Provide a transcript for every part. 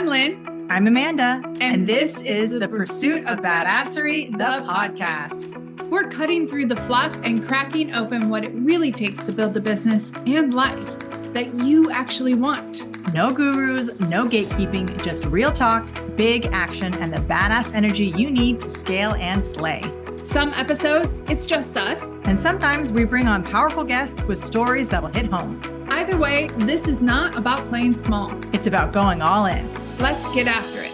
I'm Lynn. I'm Amanda. And this is the Pursuit of Badasserie, the podcast. We're cutting through the fluff and cracking open what it really takes to build a business and life that you actually want. No gurus, no gatekeeping, just real talk, big action, and the badass energy you need to scale and slay. Some episodes, it's just us. And sometimes we bring on powerful guests with stories that'll hit home. Either way, this is not about playing small. It's about going all in. Let's get after it.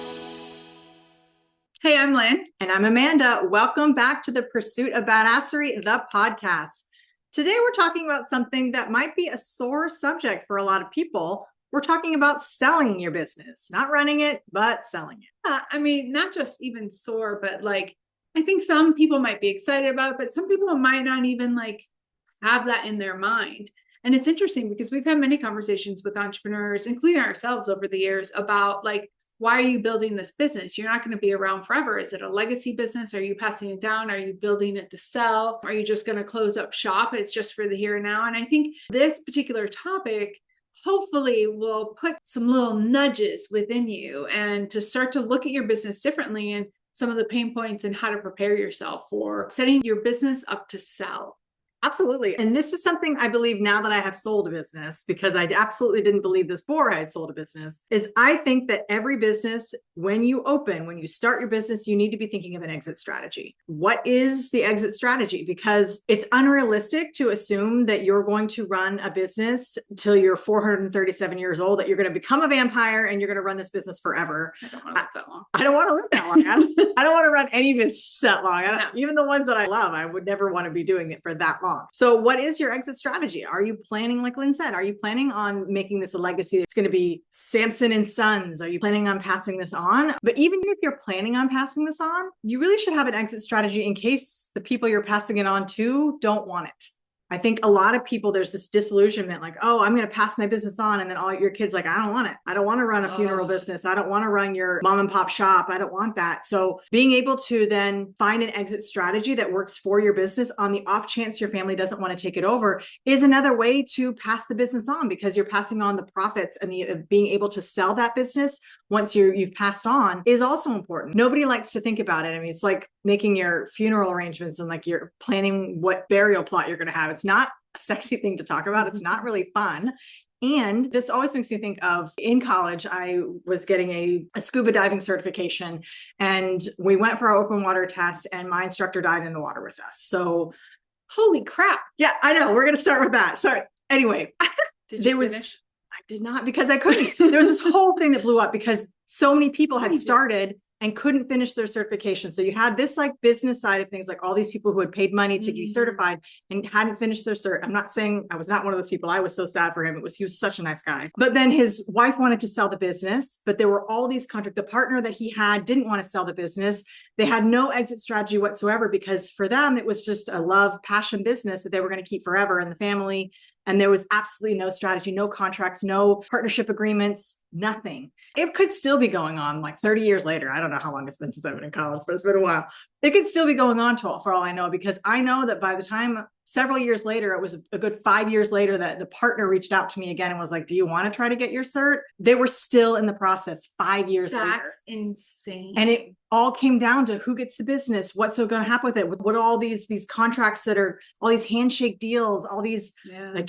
Hey, I'm Lynn. And I'm Amanda. Welcome back to the Pursuit of Badasserie, the podcast. Today, we're talking about something that might be a sore subject for a lot of people. We're talking about selling your business, not running it, but selling it. I mean, not just even sore, but I think some people might be excited about it, but some people might not even have that in their mind. And it's interesting because we've had many conversations with entrepreneurs, including ourselves over the years, about why are you building this business? You're not going to be around forever. Is it a legacy business? Are you passing it down? Are you building it to sell? Are you just going to close up shop? It's just for the here and now. And I think this particular topic hopefully will put some little nudges within you and to start to look at your business differently and some of the pain points and how to prepare yourself for setting your business up to sell. Absolutely. And this is something I believe now that I have sold a business, because I absolutely didn't believe this before I had sold a business, is I think that every business, when you start your business, you need to be thinking of an exit strategy. What is the exit strategy? Because it's unrealistic to assume that you're going to run a business till you're 437 years old, that you're going to become a vampire and you're going to run this business forever. I don't want to live that long. I don't want to live that long. I don't want to run any business that long. Even the ones that I love, I would never want to be doing it for that long. So what is your exit strategy? Are you planning, like Lynn said, are you planning on making this a legacy? It's going to be Samson and Sons. Are you planning on passing this on? But even if you're planning on passing this on, you really should have an exit strategy in case the people you're passing it on to don't want it. I think a lot of people, there's this disillusionment, oh, I'm going to pass my business on. And then all your kids I don't want it. I don't want to run a funeral business. I don't want to run your mom and pop shop. I don't want that. So being able to then find an exit strategy that works for your business on the off chance your family doesn't want to take it over is another way to pass the business on, because you're passing on the profits, and being able to sell that business once you've passed on is also important. Nobody likes to think about it. I mean, it's like making your funeral arrangements and you're planning what burial plot you're going to have. It's not a sexy thing to talk about. It's not really fun. And this always makes me think of, in college, I was getting a scuba diving certification, and we went for our open water test, and my instructor died in the water with us. So Holy crap. yeah, I know. We're going to start with that. Sorry. Anyway, Did you finish? I did not, because I couldn't. There was this whole thing that blew up because so many people had started and couldn't finish their certification. So you had this business side of things, all these people who had paid money to be certified and hadn't finished their cert. I'm not saying I was not one of those people. I was so sad for him. He was such a nice guy. But then his wife wanted to sell the business, but there were all these contracts. The partner that he had didn't want to sell the business. They had no exit strategy whatsoever, because for them, it was just a love, passion business that they were going to keep forever in the family. And there was absolutely no strategy, no contracts, no partnership agreements, nothing. It could still be going on 30 years later. I don't know how long it's been since I've been in college, but it's been a while. It could still be going on for all I know, because I know that by the time several years later, it was a good 5 years later, that the partner reached out to me again and was like, do you want to try to get your cert? They were still in the process 5 years later. That's insane. And it all came down to who gets the business, what's so going to happen with it, what are all these contracts that are all these handshake deals, all these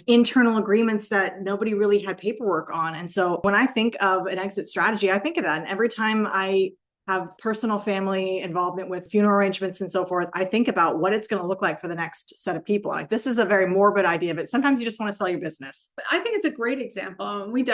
internal agreements that nobody really had paperwork on. And so when I think of an exit strategy, I think of that. And every time I have personal family involvement with funeral arrangements and so forth, I think about what it's going to look like for the next set of people. This is a very morbid idea, but sometimes you just want to sell your business. I think it's a great example. We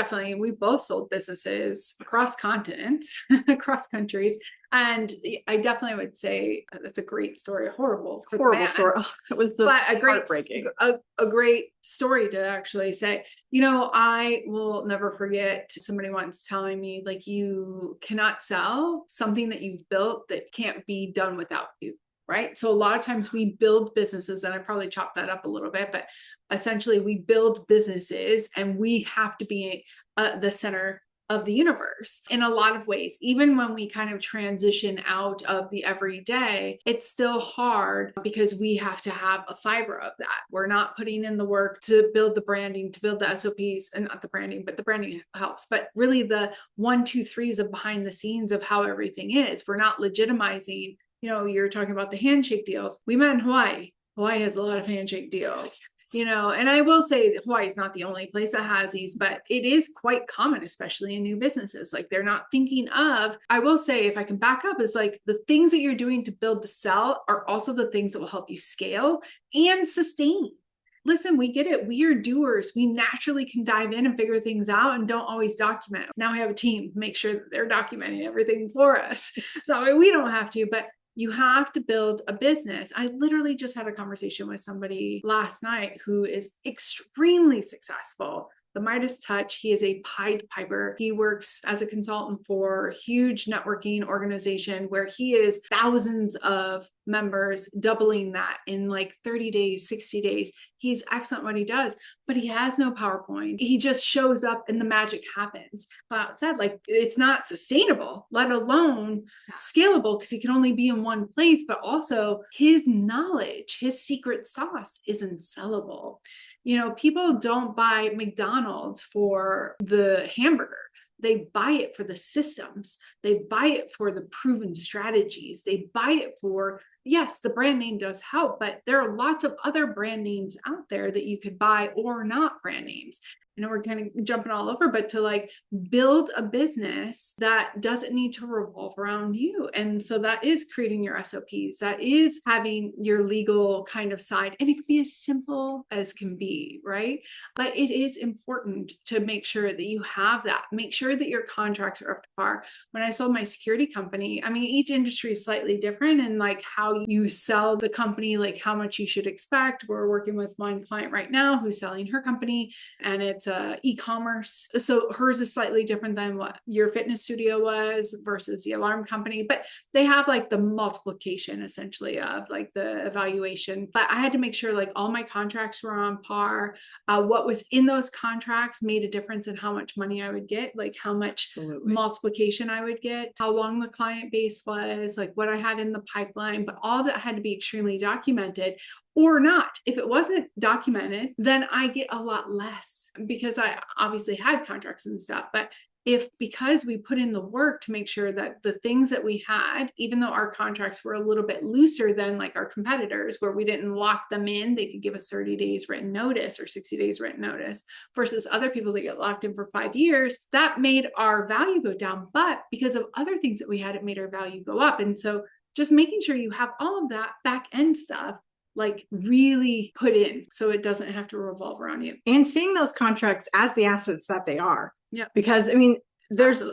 both sold businesses across continents, across countries. And I definitely would say that's a great story. Horrible story. Oh, it was heartbreaking. A great story to actually say. I will never forget somebody once telling me, you cannot sell something that you've built that can't be done without you. Right. So a lot of times we build businesses, and I probably chopped that up a little bit, but essentially we build businesses and we have to be the center of the universe in a lot of ways. Even when we kind of transition out of the everyday, it's still hard because we have to have a fiber of that. We're not putting in the work to build the branding, to build the SOPs, and not the branding, but the branding helps. But really the 1, 2, 3s of behind the scenes of how everything is. We're not legitimizing, you're talking about the handshake deals. We met in Hawaii. Hawaii has a lot of handshake deals, and I will say that Hawaii is not the only place that has these, but it is quite common, especially in new businesses. Like they're not thinking of, I will say, if I can back up, is like the things that you're doing to build to sell are also the things that will help you scale and sustain. Listen, we get it. We are doers. We naturally can dive in and figure things out and don't always document. Now we have a team, make sure that they're documenting everything for us. So we don't have to, but you have to build a business. I literally just had a conversation with somebody last night who is extremely successful. The Midas Touch, he is a Pied Piper. He works as a consultant for a huge networking organization where he is thousands of members, doubling that in like 30 days, 60 days. He's excellent at what he does, but he has no PowerPoint. He just shows up and the magic happens. Flat said, like, it's not sustainable, let alone scalable, because he can only be in one place, but also his knowledge, his secret sauce isn't sellable. People don't buy McDonald's for the hamburger. They buy it for the systems. They buy it for the proven strategies. They buy it for, yes, the brand name does help, but there are lots of other brand names out there that you could buy or not brand names. We're kind of jumping all over, but to like build a business that doesn't need to revolve around you. And so that is creating your SOPs. That is having your legal kind of side. And it can be as simple as can be, right? But it is important to make sure that you have that. Make sure that your contracts are up to par. When I sold my security company, I mean, each industry is slightly different and like how you sell the company, like how much you should expect. We're working with one client right now who's selling her company, and it's e-commerce. So hers is slightly different than what your fitness studio was versus the alarm company, but they have like the multiplication essentially of like the evaluation. But I had to make sure like all my contracts were on par. What was in those contracts made a difference in how much money I would get, like how much multiplication I would get, how long the client base was, like what I had in the pipeline, but all that had to be extremely documented. Or not. If it wasn't documented, then I get a lot less because I obviously had contracts and stuff. But because we put in the work to make sure that the things that we had, even though our contracts were a little bit looser than like our competitors, where we didn't lock them in, they could give us 30 days written notice or 60 days written notice versus other people that get locked in for 5 years, that made our value go down. But because of other things that we had, it made our value go up. And so just making sure you have all of that back end stuff like really put in so it doesn't have to revolve around you. And seeing those contracts as the assets that they are. Yeah. Because I mean, there's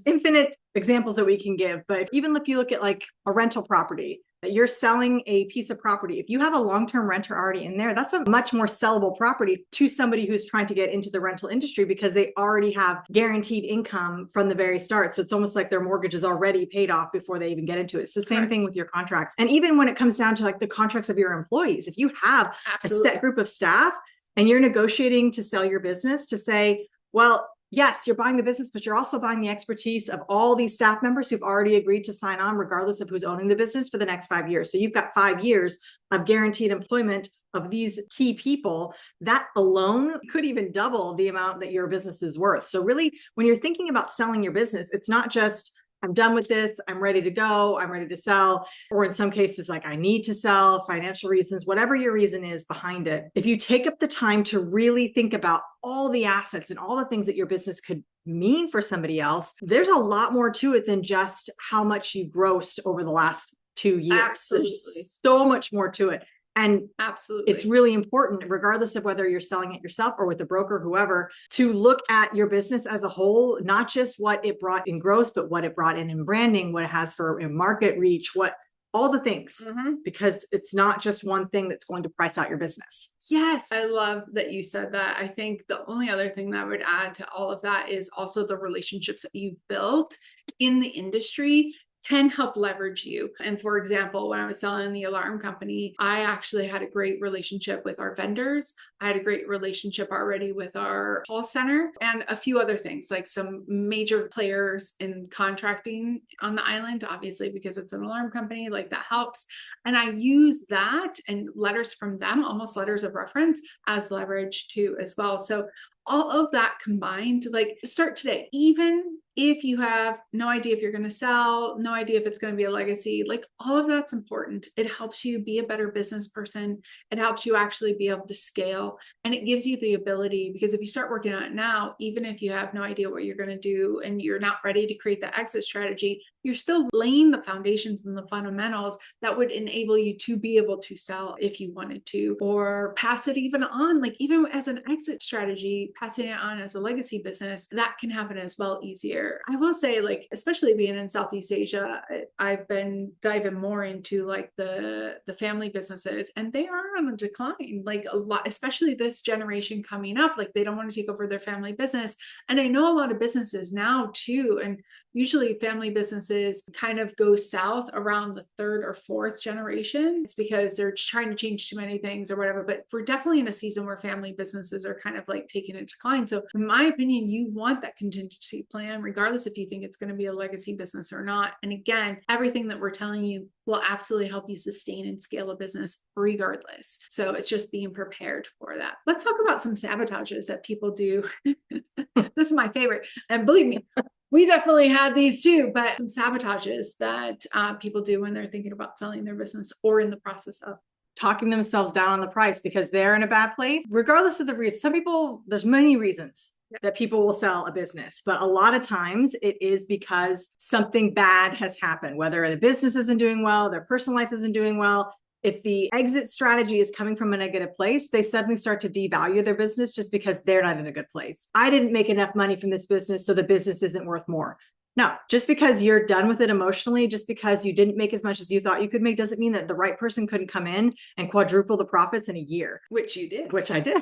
infinite examples that we can give, but even if you look at like a rental property, that you're selling a piece of property, if you have a long-term renter already in there, that's a much more sellable property to somebody who's trying to get into the rental industry because they already have guaranteed income from the very start. So it's almost like their mortgage is already paid off before they even get into it. It's the same thing with your contracts. And even when it comes down to like the contracts of your employees, if you have a set group of staff and you're negotiating to sell your business, to say, well, yes, you're buying the business, but you're also buying the expertise of all these staff members who've already agreed to sign on, regardless of who's owning the business for the next 5 years. So you've got 5 years of guaranteed employment of these key people. That alone could even double the amount that your business is worth. So really, when you're thinking about selling your business, it's not just, I'm done with this, I'm ready to go, I'm ready to sell, or in some cases, like I need to sell, financial reasons, whatever your reason is behind it. If you take up the time to really think about all the assets and all the things that your business could mean for somebody else, there's a lot more to it than just how much you grossed over the last 2 years. Absolutely. There's so much more to it. And absolutely, it's really important, regardless of whether you're selling it yourself or with a broker, whoever, to look at your business as a whole, not just what it brought in gross, but what it brought in branding, what it has for market reach, what all the things, because it's not just one thing that's going to price out your business. Yes. I love that you said that. I think the only other thing that I would add to all of that is also the relationships that you've built in the industry can help leverage you. And for example, when I was selling the alarm company, I actually had a great relationship with our vendors. I had a great relationship already with our call center and a few other things, like some major players in contracting on the island, obviously, because it's an alarm company, like that helps. And I use that and letters from them, almost letters of reference, as leverage too, as well. So all of that combined, like start today, even if you have no idea if you're going to sell, no idea if it's going to be a legacy, like all of that's important. It helps you be a better business person. It helps you actually be able to scale, and it gives you the ability, because if you start working on it now, even if you have no idea what you're going to do and you're not ready to create the exit strategy, you're still laying the foundations and the fundamentals that would enable you to be able to sell if you wanted to, or pass it even on, like even as an exit strategy, passing it on as a legacy business, that can happen as well easier. I will say, like, especially being in Southeast Asia, I've been diving more into like the family businesses, and they are on a decline, like a lot, especially this generation coming up, like they don't want to take over their family business. And I know a lot of businesses now too, and usually family businesses kind of go south around the third or fourth generation. It's because they're trying to change too many things or whatever. But we're definitely in a season where family businesses are kind of like taking a decline. So in my opinion, you want that contingency plan, regardless if you think it's going to be a legacy business or not. And again, everything that we're telling you will absolutely help you sustain and scale a business regardless. So it's just being prepared for that. Let's talk about some sabotages that people do. This is my favorite. And believe me, we definitely had these too, but some sabotages that people do when they're thinking about selling their business or in the process of talking themselves down on the price because they're in a bad place, regardless of the reason. Some people, there's many reasons that people will sell a business, but a lot of times it is because something bad has happened, whether the business isn't doing well, their personal life isn't doing well. If the exit strategy is coming from a negative place, they suddenly start to devalue their business just because they're not in a good place. I didn't make enough money from this business, so the business isn't worth more. No, just because you're done with it emotionally, just because you didn't make as much as you thought you could make, doesn't mean that the right person couldn't come in and quadruple the profits in a year. Which you did. Which I did.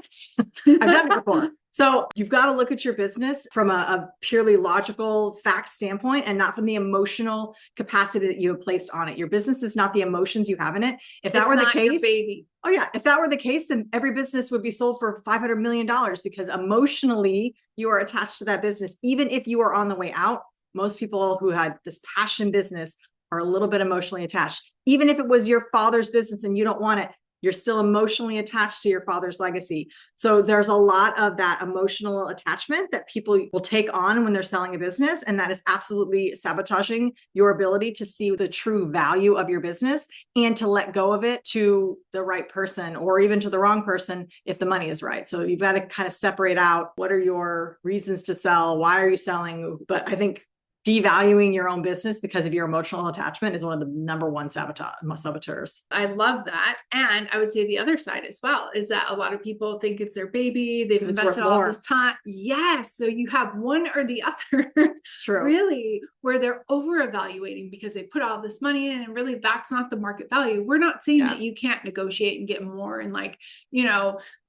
I've done it before. So you've got to look at your business from a purely logical fact standpoint and not from the emotional capacity that you have placed on it. Your business is not the emotions you have in it. If that were the case, baby. Oh yeah, if that were the case, then every business would be sold for $500 million because emotionally you are attached to that business. Even if you are on the way out, most people who had this passion business are a little bit emotionally attached. Even if it was your father's business and you don't want it, you're still emotionally attached to your father's legacy. So there's a lot of that emotional attachment that people will take on when they're selling a business. And that is absolutely sabotaging your ability to see the true value of your business and to let go of it to the right person or even to the wrong person if the money is right. So you've got to kind of separate out what are your reasons to sell? Why are you selling? But I think devaluing your own business because of your emotional attachment is one of the number one saboteurs. I love that. And I would say the other side as well is that a lot of people think it's their baby. They've invested all this time. Yes. So you have one or the other. It's true. Really, where they're over evaluating because they put all this money in and really that's not the market value. We're not saying that you can't negotiate and get more and like,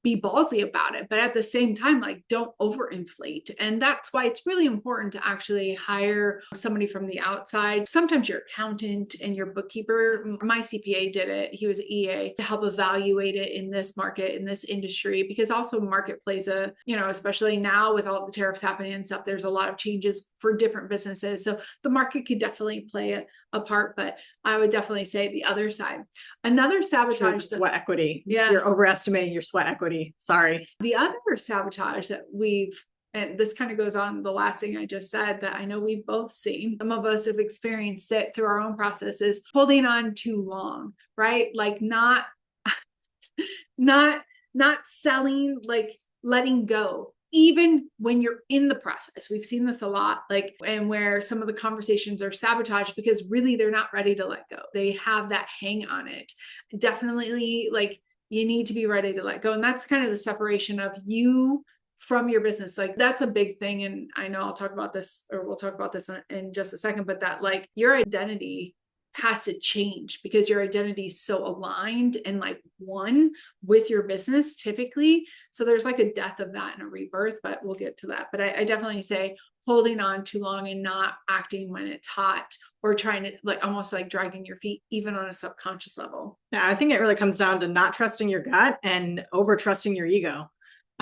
be ballsy about it. But at the same time, like don't overinflate. And that's why it's really important to actually hire somebody from the outside. Sometimes your accountant and your bookkeeper, my CPA did it. He was an EA to help evaluate it in this market, in this industry, because also market plays especially now with all the tariffs happening and stuff, there's a lot of changes for different businesses. So the market could definitely play a part, but I would definitely say the other side. Another sabotage. Sweat equity. Yeah. You're overestimating your sweat equity. Sorry. The other sabotage that and this kind of goes on the last thing I just said that I know we've both seen, some of us have experienced it through our own processes, holding on too long, right? Like not selling, like letting go. Even when you're in the process, we've seen this a lot, and where some of the conversations are sabotaged because really they're not ready to let go. They have that hang on it. Definitely, like you need to be ready to let go. And that's kind of the separation of you from your business. Like that's a big thing. And I know we'll talk about this in just a second, but that like your identity has to change because your identity is so aligned and like one with your business typically. So there's like a death of that and a rebirth, but we'll get to that. But I definitely say holding on too long and not acting when it's hot or trying to like almost like dragging your feet, even on a subconscious level. Yeah, I think it really comes down to not trusting your gut and over trusting your ego.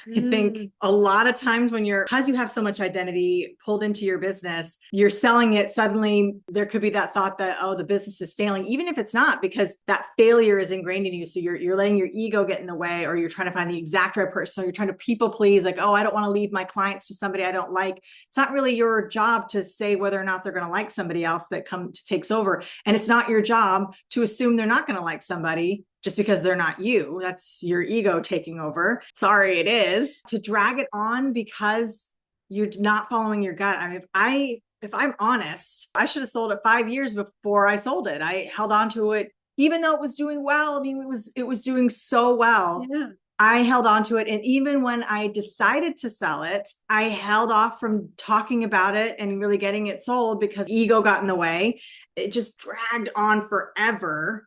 I think a lot of times because you have so much identity pulled into your business, you're selling it, suddenly there could be that thought that, oh, the business is failing, even if it's not, because that failure is ingrained in you. So you're letting your ego get in the way, or you're trying to find the exact right person. So you're trying to people please, like, oh, I don't want to leave my clients to somebody I don't like. It's not really your job to say whether or not they're going to like somebody else that takes over. And it's not your job to assume they're not going to like somebody just because they're not you. That's your ego taking over. Sorry, it is. To drag it on because you're not following your gut. I mean, if I'm honest, I should have sold it 5 years before I sold it. I held on to it, even though it was doing well. I mean, it was doing so well. Yeah. I held on to it. And even when I decided to sell it, I held off from talking about it and really getting it sold because ego got in the way. It just dragged on forever.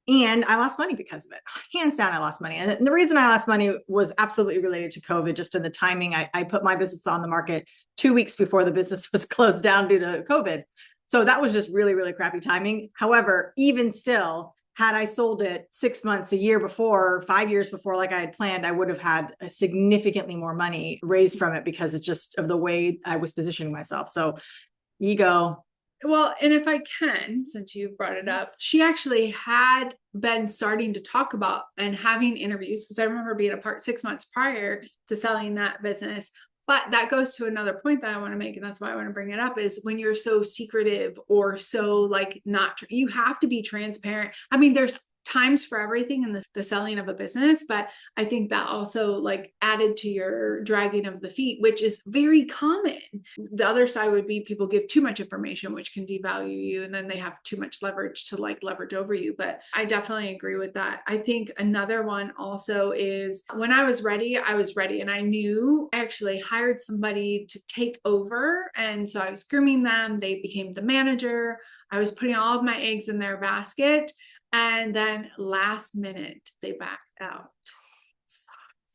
And I lost money because of it. Hands down, I lost money. And the reason I lost money was absolutely related to COVID, just in the timing. I put my business on the market 2 weeks before the business was closed down due to COVID. So that was just really, really crappy timing. However, even still, had I sold it 6 months, a year before, 5 years before, like I had planned, I would have had a significantly more money raised from it because it's just of the way I was positioning myself. So ego. Well, and if I can, since you brought it up, she actually had been starting to talk about and having interviews, because I remember being a part 6 months prior to selling that business. But that goes to another point that I want to make, and that's why I want to bring it up, is when you're so secretive or so like not, you have to be transparent. I mean, there's times for everything in the selling of a business, but I think that also like added to your dragging of the feet, which is very common. The other side would be people give too much information, which can devalue you, and then they have too much leverage to like leverage over you. But I definitely agree with that. I think another one also is when I was ready, and I knew I actually hired somebody to take over. And so I was grooming them. They became the manager. I was putting all of my eggs in their basket. And then last minute, they backed out.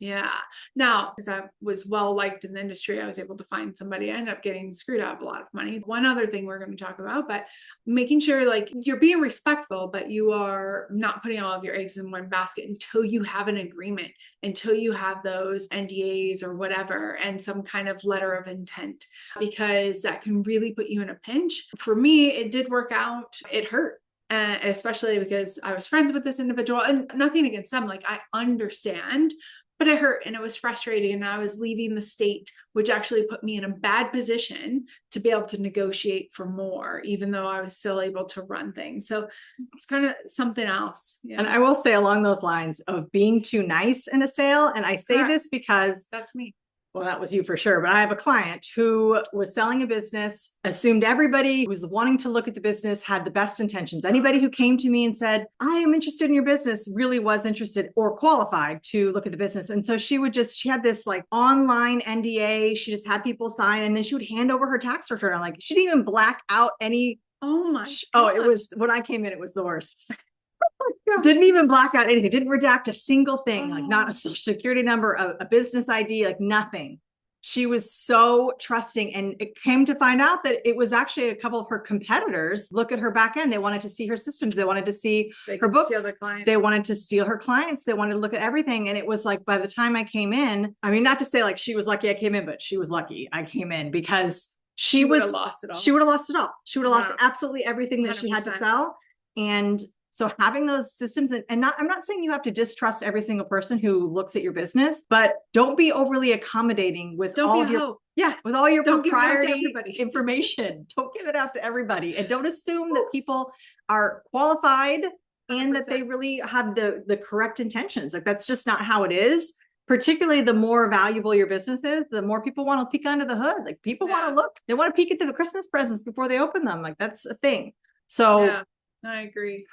Yeah. Now, because I was well liked in the industry, I was able to find somebody. I ended up getting screwed out of a lot of money. One other thing we're going to talk about, but making sure like you're being respectful, but you are not putting all of your eggs in one basket until you have an agreement, until you have those NDAs or whatever, and some kind of letter of intent, because that can really put you in a pinch. For me, it did work out. It hurt. Especially because I was friends with this individual, and nothing against them. Like I understand, but it hurt and it was frustrating. And I was leaving the state, which actually put me in a bad position to be able to negotiate for more, even though I was still able to run things. So it's kind of something else. Yeah. And I will say along those lines of being too nice in a sale. And I say this because that's me. Well, that was you for sure. But I have a client who was selling a business, assumed everybody who was wanting to look at the business had the best intentions. Anybody who came to me and said, I am interested in your business, really was interested or qualified to look at the business. And so she had this like online NDA. She just had people sign, and then she would hand over her tax return. Like she didn't even black out any. Oh my. Oh, it was, when I came in, it was the worst. Didn't even black out anything, didn't redact a single thing, like not a social security number, a business ID, like nothing. She was so trusting. And it came to find out that it was actually a couple of her competitors look at her back end. They wanted to see her systems. They wanted to see her books. They wanted to steal her clients. They wanted to look at everything. And it was like, by the time I came in, I mean, not to say like she was lucky I came in, but she was lucky I came in, because she would have lost it all. She would have lost it all. She would have lost absolutely everything that 100%. She had to sell. And so having those systems, I'm not saying you have to distrust every single person who looks at your business, but don't be overly accommodating with all of your proprietary information. Don't give it out to everybody, and don't assume that people are qualified and 100%. That they really have the correct intentions. Like that's just not how it is. Particularly the more valuable your business is, the more people want to peek under the hood. Like people want to look, they want to peek at the Christmas presents before they open them. Like that's a thing. So I agree.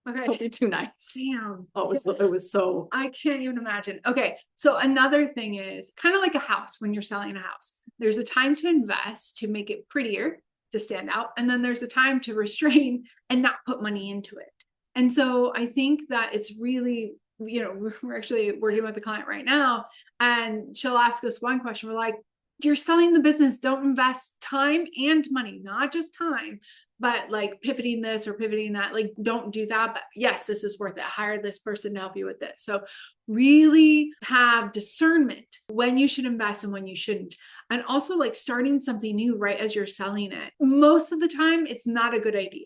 Okay. Don't be too nice. Damn. Oh, it was so. I can't even imagine. Okay. So another thing is kind of like a house. When you're selling a house, there's a time to invest to make it prettier, to stand out. And then there's a time to restrain and not put money into it. And so I think that it's really, we're actually working with a client right now, and she'll ask us one question. We're like, you're selling the business. Don't invest time and money, not just time, but like pivoting this or pivoting that, like don't do that. But yes, this is worth it. Hire this person to help you with this. So really have discernment when you should invest and when you shouldn't. And also like starting something new right as you're selling it. Most of the time, it's not a good idea.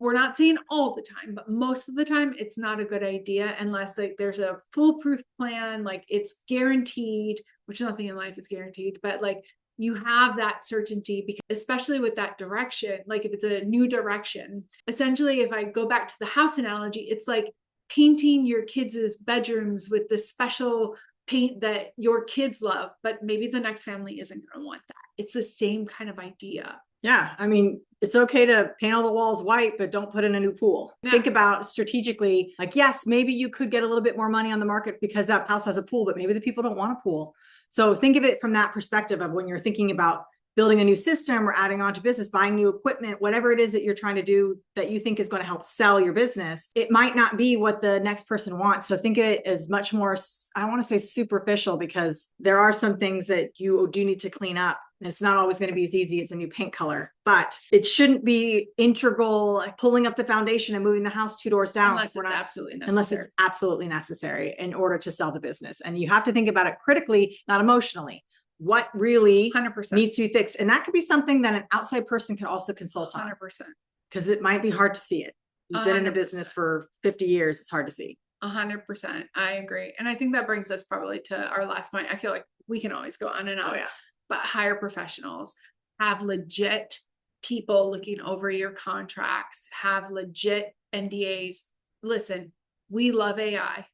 We're not saying all the time, but most of the time it's not a good idea unless like there's a foolproof plan, like it's guaranteed, which nothing in life is guaranteed, but like you have that certainty, because especially with that direction, like if it's a new direction, essentially, if I go back to the house analogy, it's like painting your kids' bedrooms with the special paint that your kids love, but maybe the next family isn't going to want that. It's the same kind of idea. Yeah. I mean, it's okay to paint all the walls white, but don't put in a new pool. Yeah. Think about strategically, like, yes, maybe you could get a little bit more money on the market because that house has a pool, but maybe the people don't want a pool. So think of it from that perspective of when you're thinking about building a new system or adding on to business, buying new equipment, whatever it is that you're trying to do that you think is going to help sell your business, it might not be what the next person wants. So think of it as much more, I want to say superficial, because there are some things that you do need to clean up. And it's not always going to be as easy as a new paint color, but it shouldn't be integral, like pulling up the foundation and moving the house 2 doors down. Unless it's absolutely necessary in order to sell the business. And you have to think about it critically, not emotionally. What really 100% needs to be fixed. And that could be something that an outside person can also consult on. 100%. Because it might be hard to see it. You've been in the business for 50 years. It's hard to see. 100%. I agree. And I think that brings us probably to our last point. I feel like we can always go on and on. Oh, yeah. But hire professionals, have legit people looking over your contracts, have legit NDAs. Listen, we love AI,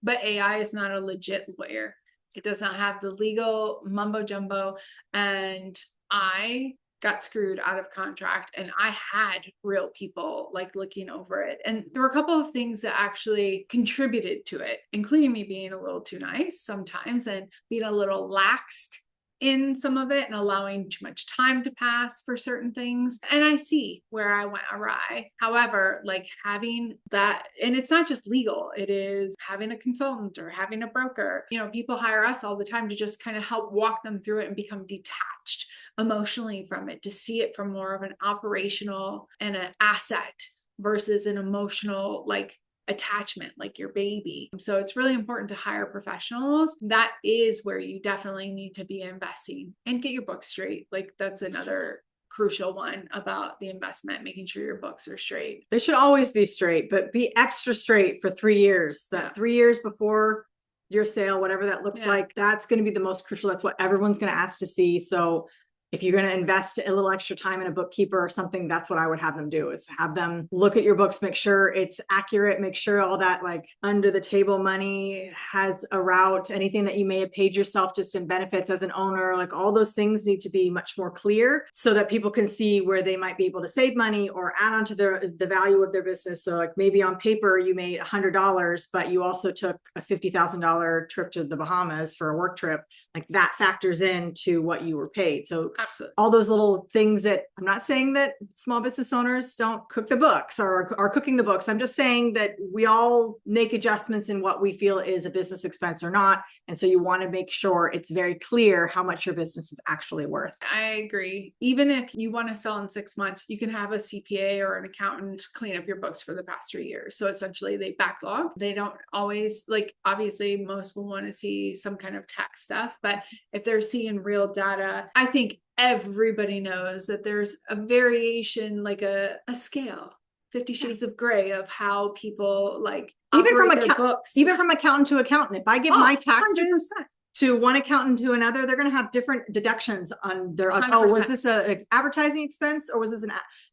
but AI is not a legit lawyer. It does not have the legal mumbo jumbo. And I got screwed out of contract, and I had real people like looking over it. And there were a couple of things that actually contributed to it, including me being a little too nice sometimes and being a little laxed in some of it and allowing too much time to pass for certain things. And I see where I went awry. However, like having that, and it's not just legal, it is having a consultant or having a broker. You know, people hire us all the time to just kind of help walk them through it and become detached emotionally from it, to see it from more of an operational and an asset versus an emotional, like attachment, like your baby. So it's really important to hire professionals. That is where you definitely need to be investing and get your books straight. Like that's another crucial one about the investment, making sure your books are straight. They should always be straight, but be extra straight for 3 years. That 3 years before your sale, whatever that looks like, that's going to be the most crucial. That's what everyone's going to ask to see. So if you're going to invest a little extra time in a bookkeeper or something, that's what I would have them do, is have them look at your books, make sure it's accurate, make sure all that like under the table money has a route, anything that you may have paid yourself just in benefits as an owner, like all those things need to be much more clear so that people can see where they might be able to save money or add on to the value of their business. So like maybe on paper you made $100, but you also took a $50,000 trip to the Bahamas for a work trip. Like that factors into what you were paid. So absolutely, all those little things that I'm not saying that small business owners don't cook the books or are cooking the books. I'm just saying that we all make adjustments in what we feel is a business expense or not. And so you want to make sure it's very clear how much your business is actually worth. I agree. Even if you want to sell in 6 months, you can have a CPA or an accountant clean up your books for the past 3 years. So essentially they backlog. They don't always, like, obviously most will want to see some kind of tax stuff, but if they're seeing real data, I think everybody knows that there's a variation, like a scale, 50 shades of gray of how people like even from books. Even from accountant to accountant. If I give my tax 100%. to one accountant to another, they're going to have different deductions on their, oh, was this an advertising expense or was this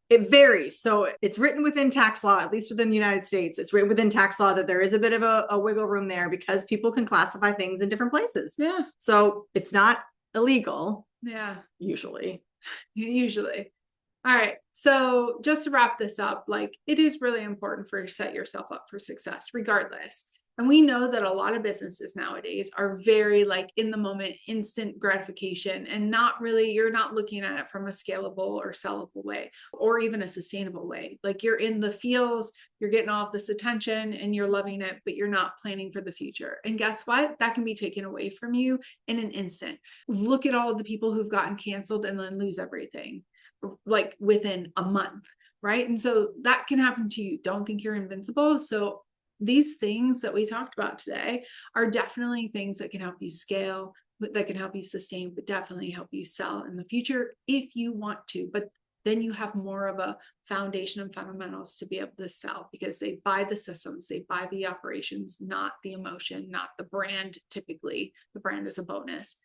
it varies. So it's written within tax law, at least within the United States, it's written within tax law that there is a bit of a wiggle room there because people can classify things in different places. Yeah. So it's not illegal. Yeah. Usually. All right. So just to wrap this up, like it is really important for you to set yourself up for success regardless. And we know that a lot of businesses nowadays are very like in the moment, instant gratification, and not really, you're not looking at it from a scalable or sellable way, or even a sustainable way. Like you're in the feels, you're getting all of this attention and you're loving it, but you're not planning for the future. And guess what? That can be taken away from you in an instant. Look at all of the people who've gotten canceled and then lose everything like within a month. right? And so that can happen to you. Don't think you're invincible. So these things that we talked about today are definitely things that can help you scale, that can help you sustain, but definitely help you sell in the future if you want to. But then you have more of a foundation and fundamentals to be able to sell, because they buy the systems, they buy the operations, not the emotion, not the brand. Typically, the brand is a bonus.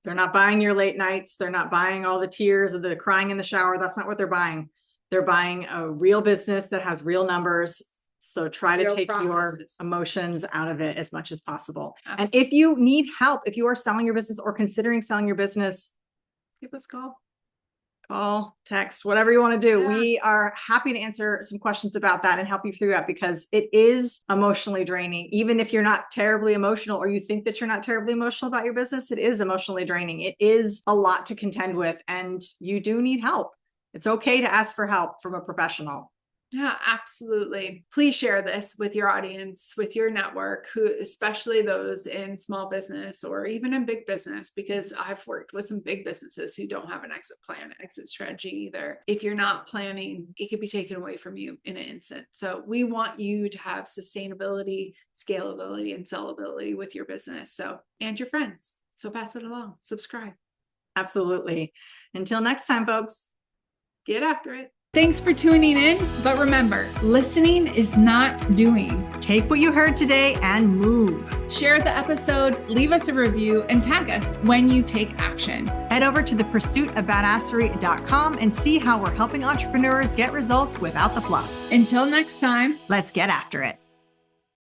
They're not buying your late nights. They're not buying all the tears of the crying in the shower. That's not what they're buying. They're buying a real business that has real numbers. So try to take your emotions out of it as much as possible. Absolutely. And if you need help, if you are selling your business or considering selling your business, give us a call, text, whatever you want to do. Yeah. We are happy to answer some questions about that and help you through that, because it is emotionally draining. Even if you're not terribly emotional, or you think that you're not terribly emotional about your business, it is emotionally draining. It is a lot to contend with, and you do need help. It's okay to ask for help from a professional. Yeah, absolutely. Please share this with your audience, with your network, especially those in small business or even in big business, because I've worked with some big businesses who don't have an exit plan, exit strategy either. If you're not planning, it could be taken away from you in an instant. So we want you to have sustainability, scalability, and sellability with your business. And your friends. So pass it along, subscribe. Absolutely. Until next time, folks, get after it. Thanks for tuning in, but remember, listening is not doing. Take what you heard today and move. Share the episode, leave us a review, and tag us when you take action. Head over to thepursuitofbadasserie.com and see how we're helping entrepreneurs get results without the fluff. Until next time, let's get after it.